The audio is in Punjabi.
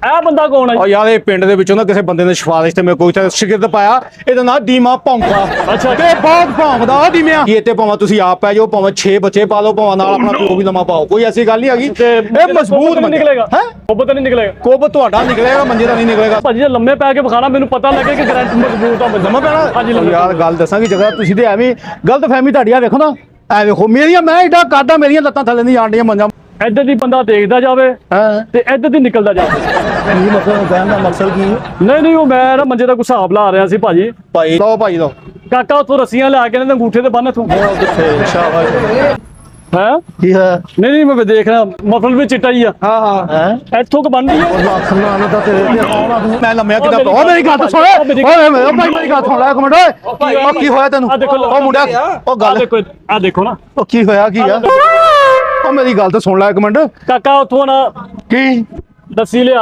ਇਹ ਬੰਦਾ ਕੌਣ ਹੈ? ਉਹ ਯਾਰ ਇਹ ਪਿੰਡ ਦੇ ਵਿੱਚੋਂ ਨਾ ਕਿਸੇ ਬੰਦੇ ਨੇ ਸਿਫਾਰਿਸ਼ ਤੇ ਮੇਰੇ ਕੋਈ ਤਾਂ ਸ਼ਿਕਰਤ ਪਾਇਆ, ਇਹਦਾ ਨਾਂ ਦੀਮਾ ਭੌਂਕਾ। ਅੱਛਾ। ਤੇ ਬਹੁਤ ਭੌਂਕਦਾ ਆ ਦੀਮਿਆ। ਇਹ ਤੇ ਭਾਵੇਂ ਤੁਸੀਂ ਆਪ ਪੈ ਜਾਓ, ਭਾਵੇਂ 6 ਬੱਚੇ ਪਾ ਲਓ, ਭਾਵੇਂ ਨਾਲ ਆਪਣਾ ਪਿਓ ਵੀ ਲੰਮਾ ਪਾਓ, ਕੋਈ ਐਸੀ ਗੱਲ ਨਹੀਂ ਹੈਗੀ। ਇਹ ਮਜ਼ਬੂਤ ਨਿਕਲੇਗਾ ਹੈ। ਕੁੱਬ ਤਾਂ ਨਹੀਂ ਨਿਕਲੇਗਾ? ਕੁੱਬ ਤੁਹਾਡਾ ਨਿਕਲੇਗਾ, ਮੰਜੇ ਦਾ ਨਹੀਂ ਨਿਕਲੇਗਾ। ਭਾਜੀ ਜੇ ਲੰਮੇ ਪੈ ਕੇ ਵਿਖਾਣਾ, ਮੈਨੂੰ ਪਤਾ ਲੱਗੇ ਕਿ ਗਰੰਟੀ ਮਜ਼ਬੂਤ ਆ। ਲੰਮਾ ਪੈਣਾ। ਹਾਂਜੀ ਯਾਰ ਗੱਲ ਦੱਸਾਂਗੀ ਜਗ੍ਹਾ ਤੁਸੀਂ ਤੇ ਐਵੇਂ ਗਲਤ ਫਹਿਮੀ ਤੁਹਾਡੀ ਆ। ਵੇਖੋ ਨਾ ਐ ਵੇਖੋ ਮੇਰੀਆਂ, ਮੈਂ ਏਡਾ ਕਾਦਾ, ਮੇਰੀਆਂ ਲੱਤਾਂ ਥੱਲੇ ਨਹੀਂ ਆਂਡੀਆਂ ਮੰਜਾਂ। ਇੱਧਰ ਦੀ ਬੰਦਾ ਦੇਖਦਾ ਜਾਵੇ ਤੇ ਇੱਧਰ ਦੀ ਨਿਕਲਦਾ ਜਾਵੇ। ਕੀ ਮਤਲਬ ਕਹਿਣ ਦਾ ਮਕਸਦ ਕੀ ਹੈ? ਨਹੀਂ ਉਹ ਮੈਂ ਨਾ ਮੰਜੇ ਦਾ ਕੋਈ ਹਿਸਾਬ ਲਾ ਰਿਹਾ ਸੀ ਭਾਜੀ। ਭਾਈ ਲਓ, ਭਾਈ ਲਓ। ਕਾਕਾ ਉੱਥੋਂ ਰੱਸੀਆਂ ਲਿਆ ਕੇ ਇਹਨਾਂ ਦੇ ਅੰਗੂਠੇ ਤੇ ਬੰਨ ਤੂੰ। ਸ਼ਾਬਾਸ਼। ਹੈ ਕੀ ਹੈ? ਨਹੀਂ ਮੈਂ ਦੇਖ ਰਿਹਾ, ਮਫਲ ਵੀ ਚਿੱਟਾ ਹੀ ਆ। ਹਾਂ ਇੱਥੋਂ ਕ ਬੰਦੀ ਆ। ਮੈਂ ਲੰਮਿਆ ਕਿਦਾਂ? ਉਹ ਮੇਰੀ ਗੱਲ ਸੁਣ ਓਏ, ਭਾਈ ਮੇਰੀ ਗੱਲ ਸੁਣ ਲੈ ਇੱਕ ਮਿੰਟ। ਓਏ ਉਹ ਕੀ ਹੋਇਆ ਤੈਨੂੰ? ਉਹ ਮੁੰਡਿਆ ਉਹ ਗੱਲ ਆ ਦੇਖੋ ਨਾ, ਉਹ ਕੀ ਹੋਇਆ ਕੀ ਆ? ਉਹ ਮੇਰੀ ਗੱਲ ਤਾਂ ਸੁਣ ਲੈ ਇੱਕ ਮਿੰਟ। ਕਾਕਾ ਉੱਥੋਂ ਨਾ ਕੀ ਦੱਸੀ ਲਿਆ